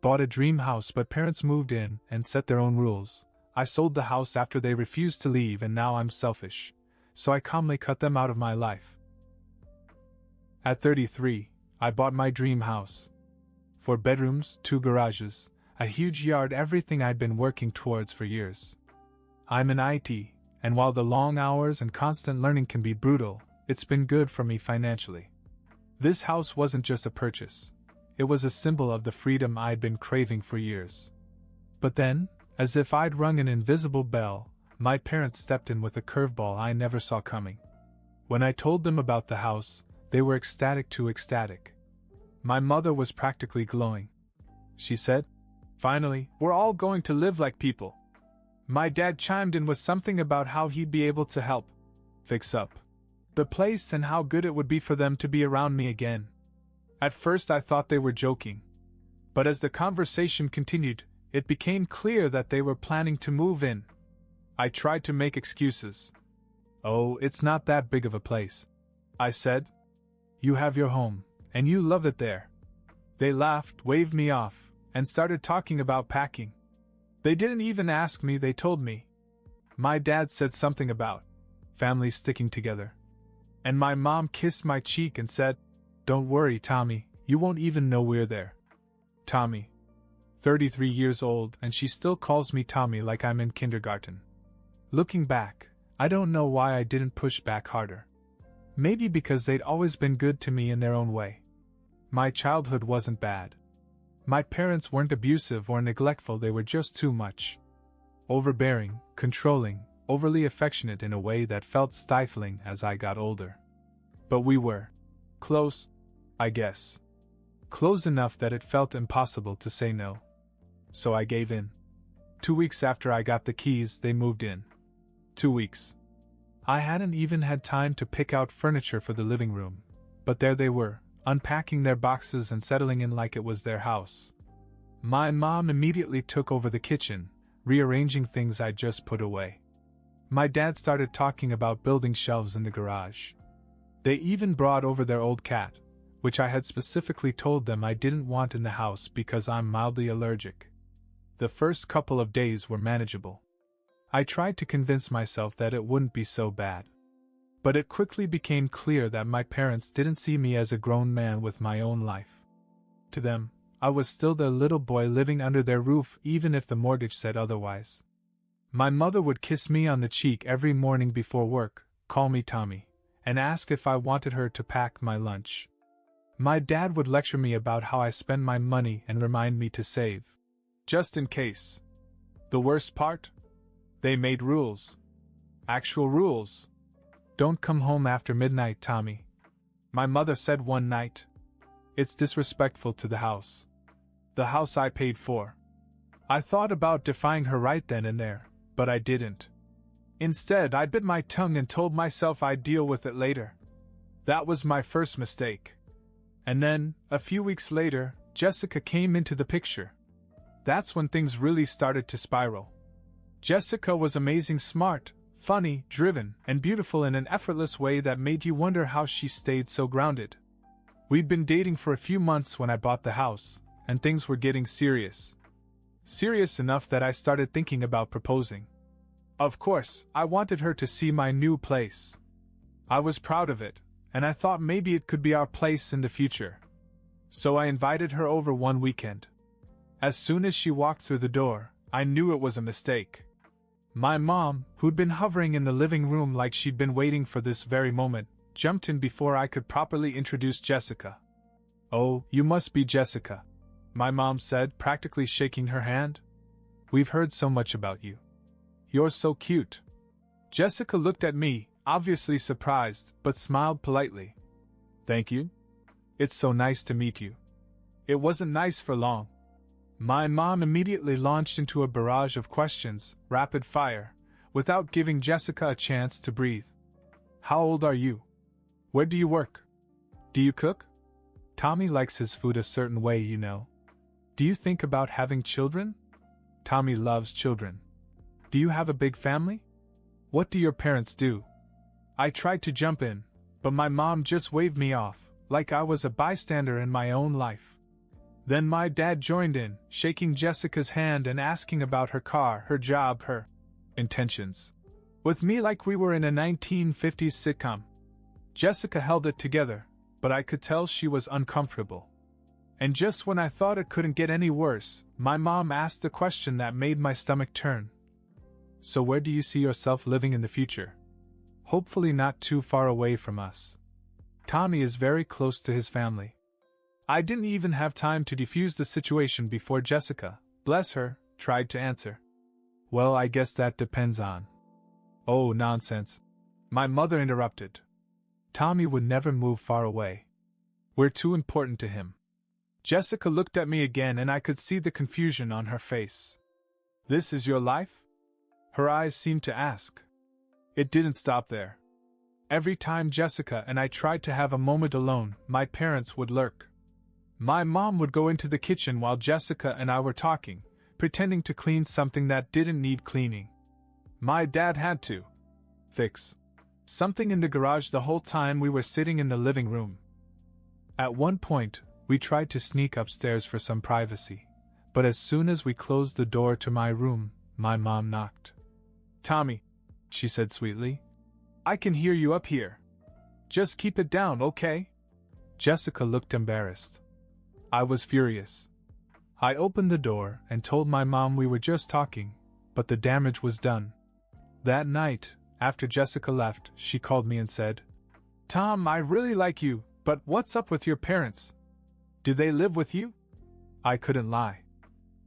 Bought a dream house, but parents moved in and set their own rules. I sold the house after they refused to leave, and now I'm selfish. So I calmly cut them out of my life. At 33, I bought my dream house. 4 bedrooms, 2 garages, a huge yard, everything I'd been working towards for years. I'm in IT, and while the long hours and constant learning can be brutal, it's been good for me financially. This house wasn't just a purchase. It was a symbol of the freedom I'd been craving for years. But then, as if I'd rung an invisible bell, my parents stepped in with a curveball I never saw coming. When I told them about the house, they were ecstatic to ecstatic. My mother was practically glowing. She said, "Finally, we're all going to live like people." My dad chimed in with something about how he'd be able to help fix up the place and how good it would be for them to be around me again. At first I thought they were joking. But as the conversation continued, it became clear that they were planning to move in. I tried to make excuses. "Oh, it's not that big of a place," I said. "You have your home, and you love it there." They laughed, waved me off, and started talking about packing. They didn't even ask me, they told me. My dad said something about families sticking together. And my mom kissed my cheek and said, "Don't worry, Tommy, you won't even know we're there." Tommy. 33 years old, and she still calls me Tommy like I'm in kindergarten. Looking back, I don't know why I didn't push back harder. Maybe because they'd always been good to me in their own way. My childhood wasn't bad. My parents weren't abusive or neglectful, they were just too much. Overbearing, controlling, overly affectionate in a way that felt stifling as I got older. But we were close, I guess. Close enough that it felt impossible to say no. So I gave in. 2 weeks after I got the keys, they moved in. 2 weeks. I hadn't even had time to pick out furniture for the living room, but there they were, unpacking their boxes and settling in like it was their house. My mom immediately took over the kitchen, rearranging things I'd just put away. My dad started talking about building shelves in the garage. They even brought over their old cat, which I had specifically told them I didn't want in the house because I'm mildly allergic. The first couple of days were manageable. I tried to convince myself that it wouldn't be so bad. But it quickly became clear that my parents didn't see me as a grown man with my own life. To them, I was still their little boy living under their roof, even if the mortgage said otherwise. My mother would kiss me on the cheek every morning before work, call me Tommy, and ask if I wanted her to pack my lunch. My dad would lecture me about how I spend my money and remind me to save, just in case. The worst part? They made rules. Actual rules. "Don't come home after midnight, Tommy," my mother said one night. "It's disrespectful to the house. The house I paid for." I thought about defying her right then and there, but I didn't. Instead, I bit my tongue and told myself I'd deal with it later. That was my first mistake. And then, a few weeks later, Jessica came into the picture. That's when things really started to spiral. Jessica was amazing, smart, funny, driven, and beautiful in an effortless way that made you wonder how she stayed so grounded. We'd been dating for a few months when I bought the house, and things were getting serious. Serious enough that I started thinking about proposing. Of course, I wanted her to see my new place. I was proud of it, and I thought maybe it could be our place in the future. So I invited her over one weekend. As soon as she walked through the door, I knew it was a mistake. My mom, who'd been hovering in the living room like she'd been waiting for this very moment, jumped in before I could properly introduce Jessica. "Oh, you must be Jessica," my mom said, practically shaking her hand. "We've heard so much about you. You're so cute." Jessica looked at me, obviously surprised, but smiled politely. "Thank you. It's so nice to meet you." It wasn't nice for long. My mom immediately launched into a barrage of questions, rapid fire, without giving Jessica a chance to breathe. "How old are you? Where do you work? Do you cook? Tommy likes his food a certain way, you know. Do you think about having children? Tommy loves children. Do you have a big family? What do your parents do?" I tried to jump in, but my mom just waved me off, like I was a bystander in my own life. Then my dad joined in, shaking Jessica's hand and asking about her car, her job, her intentions. With me like we were in a 1950s sitcom. Jessica held it together, but I could tell she was uncomfortable. And just when I thought it couldn't get any worse, my mom asked a question that made my stomach turn. So where do you see yourself living in the future? Hopefully not too far away from us. Tommy is very close to his family. I didn't even have time to defuse the situation before Jessica, bless her, tried to answer. Well, I guess that depends on. Oh, nonsense. My mother interrupted. Tommy would never move far away. We're too important to him. Jessica looked at me again and I could see the confusion on her face. This is your life? Her eyes seemed to ask. It didn't stop there. Every time Jessica and I tried to have a moment alone, my parents would lurk. My mom would go into the kitchen while Jessica and I were talking, pretending to clean something that didn't need cleaning. My dad had to fix something in the garage the whole time we were sitting in the living room. At one point, we tried to sneak upstairs for some privacy, but as soon as we closed the door to my room, my mom knocked. Tommy, she said sweetly, I can hear you up here. Just keep it down, okay? Jessica looked embarrassed. I was furious. I opened the door and told my mom we were just talking, but the damage was done. That night, after Jessica left, she called me and said, Tom, I really like you, but what's up with your parents? Do they live with you? I couldn't lie.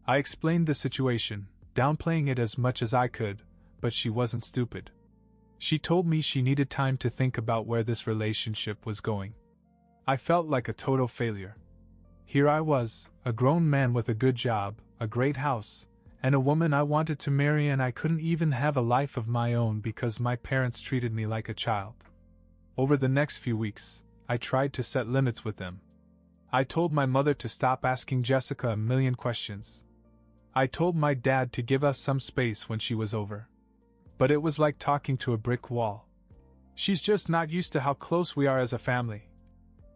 I explained the situation, downplaying it as much as I could, but she wasn't stupid. She told me she needed time to think about where this relationship was going. I felt like a total failure. Here I was, a grown man with a good job, a great house, and a woman I wanted to marry, and I couldn't even have a life of my own because my parents treated me like a child. Over the next few weeks, I tried to set limits with them. I told my mother to stop asking Jessica a million questions. I told my dad to give us some space when she was over. But it was like talking to a brick wall. She's just not used to how close we are as a family,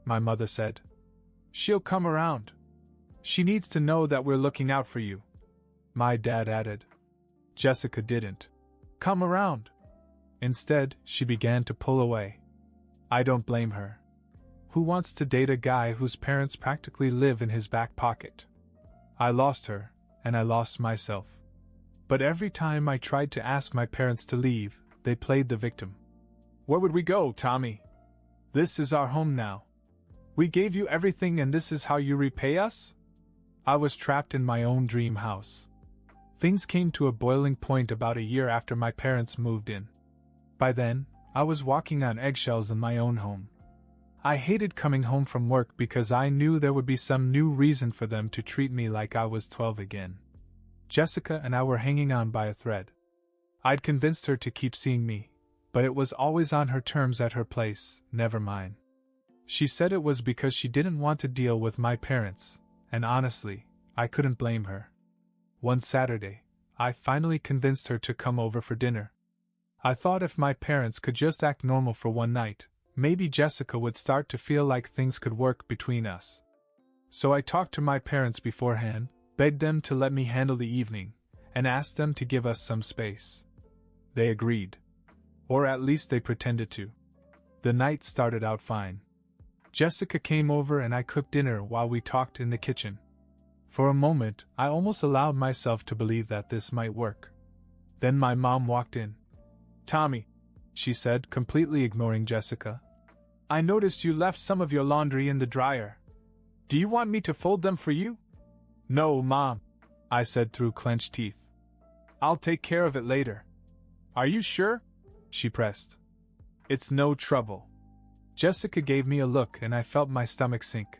my mother said. She'll come around. She needs to know that we're looking out for you, my dad added. Jessica didn't come around. Instead, she began to pull away. I don't blame her. Who wants to date a guy whose parents practically live in his back pocket? I lost her, and I lost myself. But every time I tried to ask my parents to leave, they played the victim. Where would we go, Tommy? This is our home now. We gave you everything and this is how you repay us? I was trapped in my own dream house. Things came to a boiling point about a year after my parents moved in. By then, I was walking on eggshells in my own home. I hated coming home from work because I knew there would be some new reason for them to treat me like I was 12 again. Jessica and I were hanging on by a thread. I'd convinced her to keep seeing me, but it was always on her terms at her place, never mine. She said it was because she didn't want to deal with my parents, and honestly, I couldn't blame her. One Saturday, I finally convinced her to come over for dinner. I thought if my parents could just act normal for one night, maybe Jessica would start to feel like things could work between us. So I talked to my parents beforehand, begged them to let me handle the evening, and asked them to give us some space. They agreed. Or at least they pretended to. The night started out fine. Jessica came over and I cooked dinner while we talked in the kitchen. For a moment, I almost allowed myself to believe that this might work. Then my mom walked in. Tommy, she said, completely ignoring Jessica. I noticed you left some of your laundry in the dryer. Do you want me to fold them for you? No, Mom, I said through clenched teeth. I'll take care of it later. Are you sure? She pressed. It's no trouble. Jessica gave me a look and I felt my stomach sink.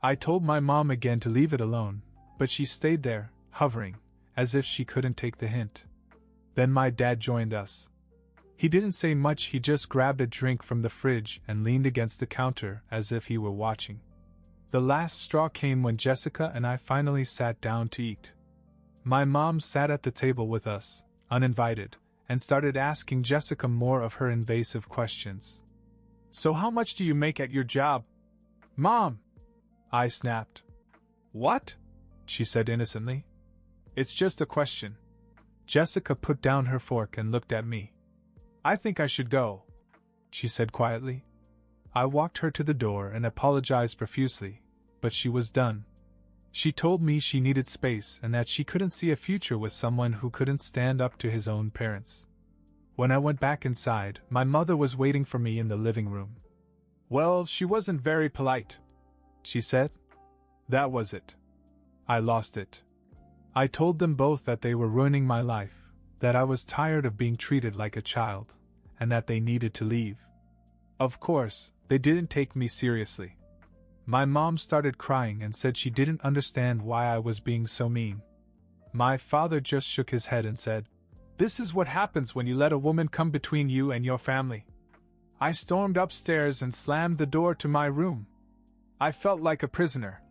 I told my mom again to leave it alone, but she stayed there, hovering, as if she couldn't take the hint. Then my dad joined us. He didn't say much, he just grabbed a drink from the fridge and leaned against the counter as if he were watching. The last straw came when Jessica and I finally sat down to eat. My mom sat at the table with us, uninvited, and started asking Jessica more of her invasive questions. So how much do you make at your job? Mom! I snapped. What? She said innocently. It's just a question. Jessica put down her fork and looked at me. I think I should go, she said quietly. I walked her to the door and apologized profusely, but she was done. She told me she needed space and that she couldn't see a future with someone who couldn't stand up to his own parents. When I went back inside, my mother was waiting for me in the living room. Well, she wasn't very polite, she said. That was it. I lost it. I told them both that they were ruining my life, that I was tired of being treated like a child, and that they needed to leave. Of course, they didn't take me seriously. My mom started crying and said she didn't understand why I was being so mean. My father just shook his head and said, "This is what happens when you let a woman come between you and your family." I stormed upstairs and slammed the door to my room. I felt like a prisoner.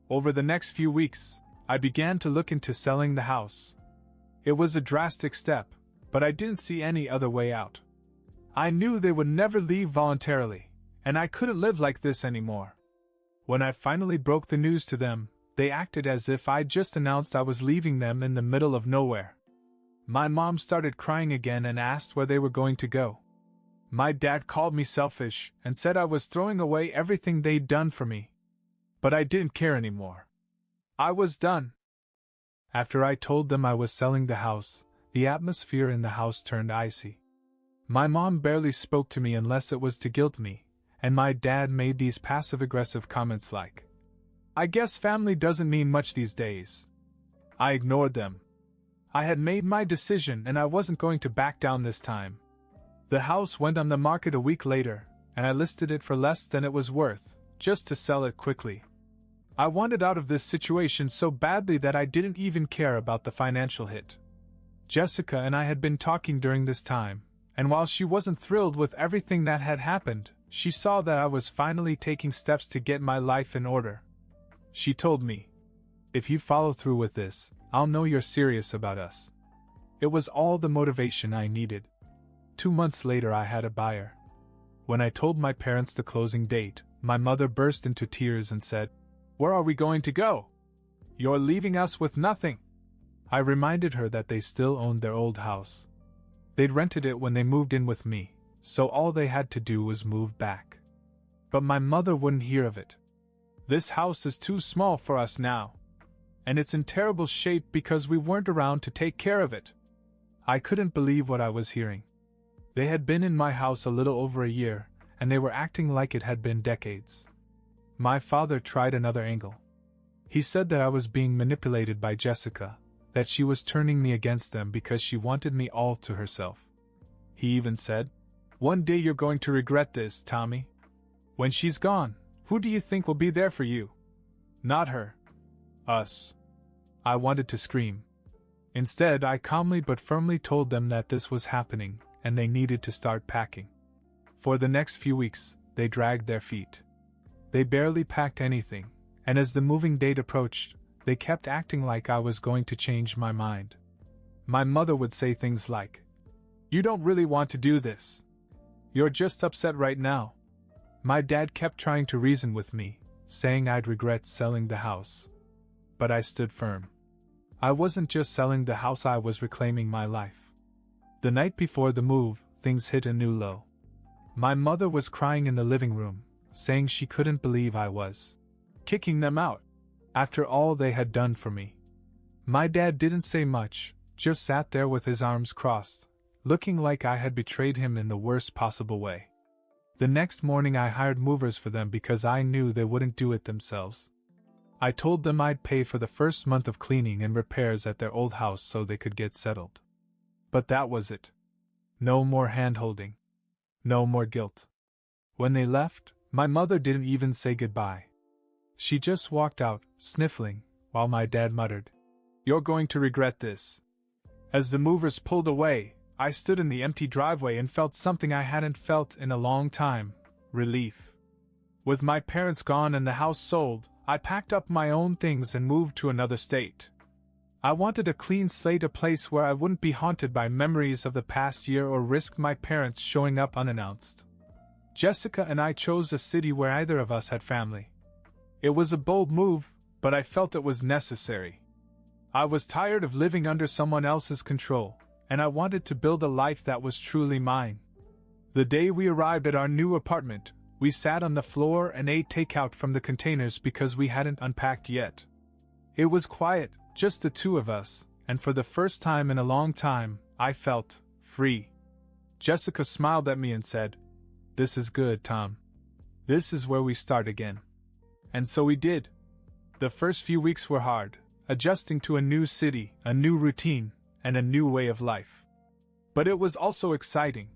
Over the next few weeks, I began to look into selling the house. It was a drastic step, but I didn't see any other way out. I knew they would never leave voluntarily, and I couldn't live like this anymore. When I finally broke the news to them, they acted as if I'd just announced I was leaving them in the middle of nowhere. My mom started crying again and asked where they were going to go. My dad called me selfish and said I was throwing away everything they'd done for me. But I didn't care anymore. I was done. After I told them I was selling the house, the atmosphere in the house turned icy. My mom barely spoke to me unless it was to guilt me, and my dad made these passive-aggressive comments like, "I guess family doesn't mean much these days." I ignored them. I had made my decision and I wasn't going to back down this time. The house went on the market a week later, and I listed it for less than it was worth, just to sell it quickly. I wanted out of this situation so badly that I didn't even care about the financial hit. Jessica and I had been talking during this time, and while she wasn't thrilled with everything that had happened, she saw that I was finally taking steps to get my life in order. She told me, "If you follow through with this, I'll know you're serious about us." It was all the motivation I needed. 2 months later I had a buyer. When I told my parents the closing date, my mother burst into tears and said, "Where are we going to go? You're leaving us with nothing." I reminded her that they still owned their old house. They'd rented it when they moved in with me, so all they had to do was move back. But my mother wouldn't hear of it. "This house is too small for us now. And it's in terrible shape because we weren't around to take care of it." I couldn't believe what I was hearing. They had been in my house a little over a year, and they were acting like it had been decades. My father tried another angle. He said that I was being manipulated by Jessica, that she was turning me against them because she wanted me all to herself. He even said, "One day you're going to regret this, Tommy. When she's gone, who do you think will be there for you? Not her. Us." I wanted to scream. Instead, I calmly but firmly told them that this was happening, and they needed to start packing. For the next few weeks, they dragged their feet. They barely packed anything, and as the moving date approached, they kept acting like I was going to change my mind. My mother would say things like, "You don't really want to do this. You're just upset right now." My dad kept trying to reason with me, saying I'd regret selling the house. But I stood firm. I wasn't just selling the house, I was reclaiming my life. The night before the move, things hit a new low. My mother was crying in the living room, saying she couldn't believe I was kicking them out, after all they had done for me. My dad didn't say much, just sat there with his arms crossed, looking like I had betrayed him in the worst possible way. The next morning I hired movers for them because I knew they wouldn't do it themselves. I told them I'd pay for the first month of cleaning and repairs at their old house so they could get settled. But that was it. No more hand-holding. No more guilt. When they left, my mother didn't even say goodbye. She just walked out, sniffling, while my dad muttered, "You're going to regret this." As the movers pulled away, I stood in the empty driveway and felt something I hadn't felt in a long time: relief. With my parents gone and the house sold, I packed up my own things and moved to another state. I wanted a clean slate, a place where I wouldn't be haunted by memories of the past year or risk my parents showing up unannounced. Jessica and I chose a city where either of us had family. It was a bold move, but I felt it was necessary. I was tired of living under someone else's control, and I wanted to build a life that was truly mine. The day we arrived at our new apartment, we sat on the floor and ate takeout from the containers because we hadn't unpacked yet. It was quiet, just the two of us, and for the first time in a long time, I felt free. Jessica smiled at me and said, "This is good, Tom. This is where we start again." And so we did. The first few weeks were hard, adjusting to a new city, a new routine, and a new way of life. But it was also exciting.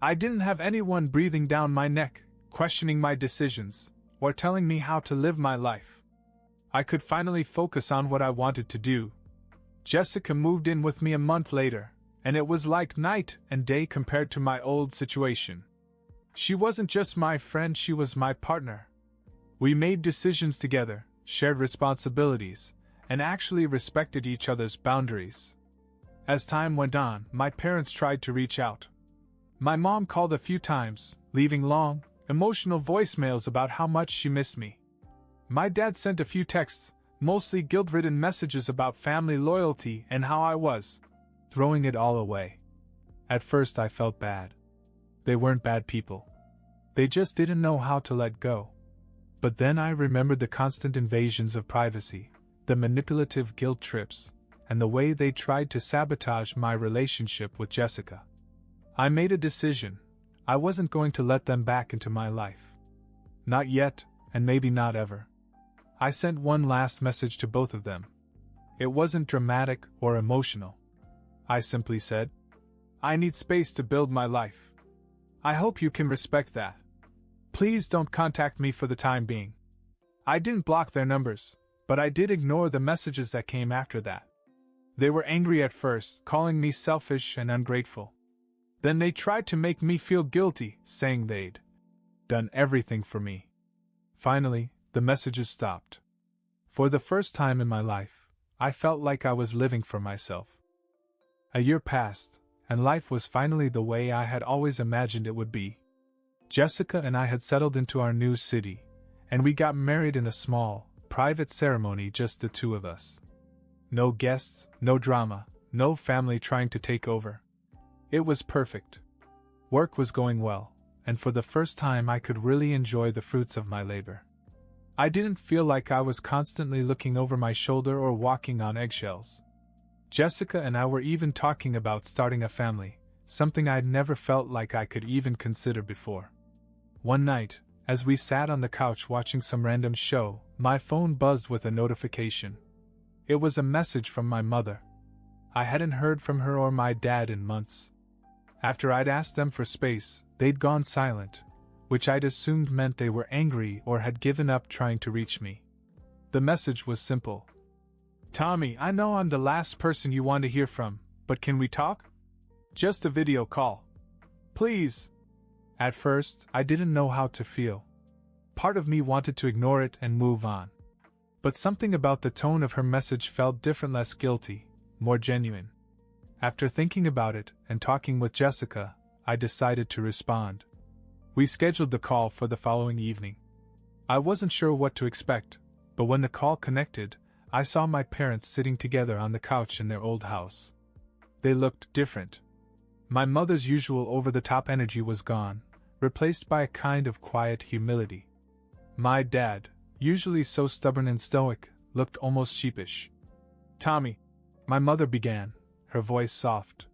I didn't have anyone breathing down my neck, questioning my decisions, or telling me how to live my life. I could finally focus on what I wanted to do. Jessica moved in with me a month later, and it was like night and day compared to my old situation. She wasn't just my friend, she was my partner. We made decisions together, shared responsibilities, and actually respected each other's boundaries. As time went on, my parents tried to reach out. My mom called a few times, leaving long, emotional voicemails about how much she missed me. My dad sent a few texts, mostly guilt-ridden messages about family loyalty and how I was throwing it all away. At first I felt bad. They weren't bad people. They just didn't know how to let go. But then I remembered the constant invasions of privacy, the manipulative guilt trips, and the way they tried to sabotage my relationship with Jessica. I made a decision. I wasn't going to let them back into my life. Not yet, and maybe not ever. I sent one last message to both of them. It wasn't dramatic or emotional. I simply said, "I need space to build my life. I hope you can respect that. Please don't contact me for the time being." I didn't block their numbers, but I did ignore the messages that came after that. They were angry at first, calling me selfish and ungrateful. Then they tried to make me feel guilty, saying they'd done everything for me. Finally, the messages stopped. For the first time in my life, I felt like I was living for myself. A year passed, and life was finally the way I had always imagined it would be. Jessica and I had settled into our new city, and we got married in a small, private ceremony, just the two of us. No guests, no drama, no family trying to take over. It was perfect. Work was going well, and for the first time I could really enjoy the fruits of my labor. I didn't feel like I was constantly looking over my shoulder or walking on eggshells. Jessica and I were even talking about starting a family, something I'd never felt like I could even consider before. One night, as we sat on the couch watching some random show, my phone buzzed with a notification. It was a message from my mother. I hadn't heard from her or my dad in months. After I'd asked them for space, they'd gone silent, which I'd assumed meant they were angry or had given up trying to reach me. The message was simple. "Tommy, I know I'm the last person you want to hear from, but can we talk? Just a video call. Please." At first, I didn't know how to feel. Part of me wanted to ignore it and move on. But something about the tone of her message felt different, less guilty, more genuine. After thinking about it and talking with Jessica, I decided to respond. We scheduled the call for the following evening. I wasn't sure what to expect, but when the call connected, I saw my parents sitting together on the couch in their old house. They looked different. My mother's usual over-the-top energy was gone, replaced by a kind of quiet humility. My dad, usually so stubborn and stoic, looked almost sheepish. "Tommy," my mother began, her voice soft.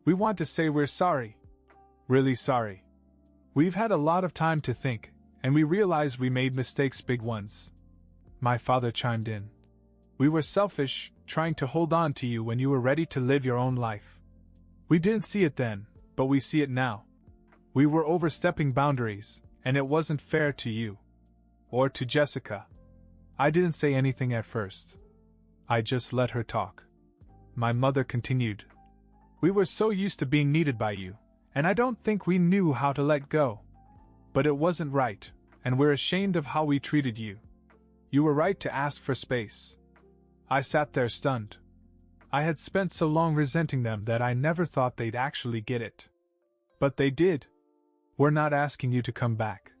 "We want to say we're sorry. Really sorry. We've had a lot of time to think, and we realize we made mistakes, big ones." My father chimed in. "We were selfish, trying to hold on to you when you were ready to live your own life. We didn't see it then, but we see it now. We were overstepping boundaries, and it wasn't fair to you. Or to Jessica." I didn't say anything at first. I just let her talk. My mother continued. "We were so used to being needed by you, and I don't think we knew how to let go. But it wasn't right, and we're ashamed of how we treated you. You were right to ask for space." I sat there stunned. I had spent so long resenting them that I never thought they'd actually get it. But they did. "We're not asking you to come back,"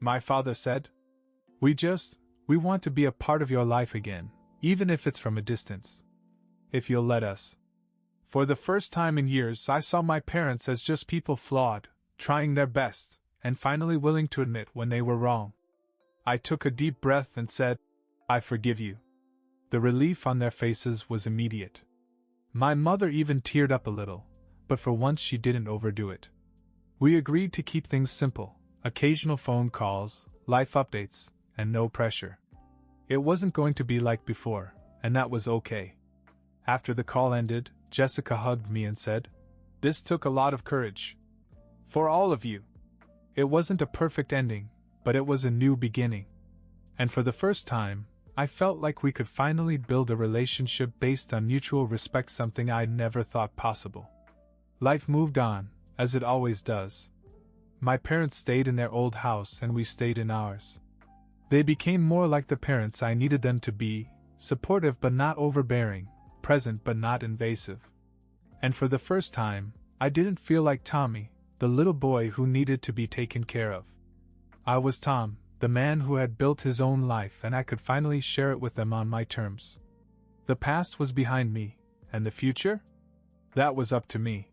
my father said. We We want to be a part of your life again, even if it's from a distance. If you'll let us. For the first time in years, I saw my parents as just people flawed, trying their best, and finally willing to admit when they were wrong. I took a deep breath and said, "I forgive you." The relief on their faces was immediate. My mother even teared up a little, but for once she didn't overdo it. We agreed to keep things simple, occasional phone calls, life updates, and no pressure. It wasn't going to be like before, and that was okay. After the call ended, Jessica hugged me and said, "This took a lot of courage. For all of you. It wasn't a perfect ending, but it was a new beginning. And for the first time, I felt like we could finally build a relationship based on mutual respect, something I'd never thought possible." Life moved on, as it always does. My parents stayed in their old house and we stayed in ours. They became more like the parents I needed them to be, supportive but not overbearing, present but not invasive. And for the first time, I didn't feel like Tommy, the little boy who needed to be taken care of. I was Tom, the man who had built his own life, and I could finally share it with them on my terms. The past was behind me, and the future? That was up to me.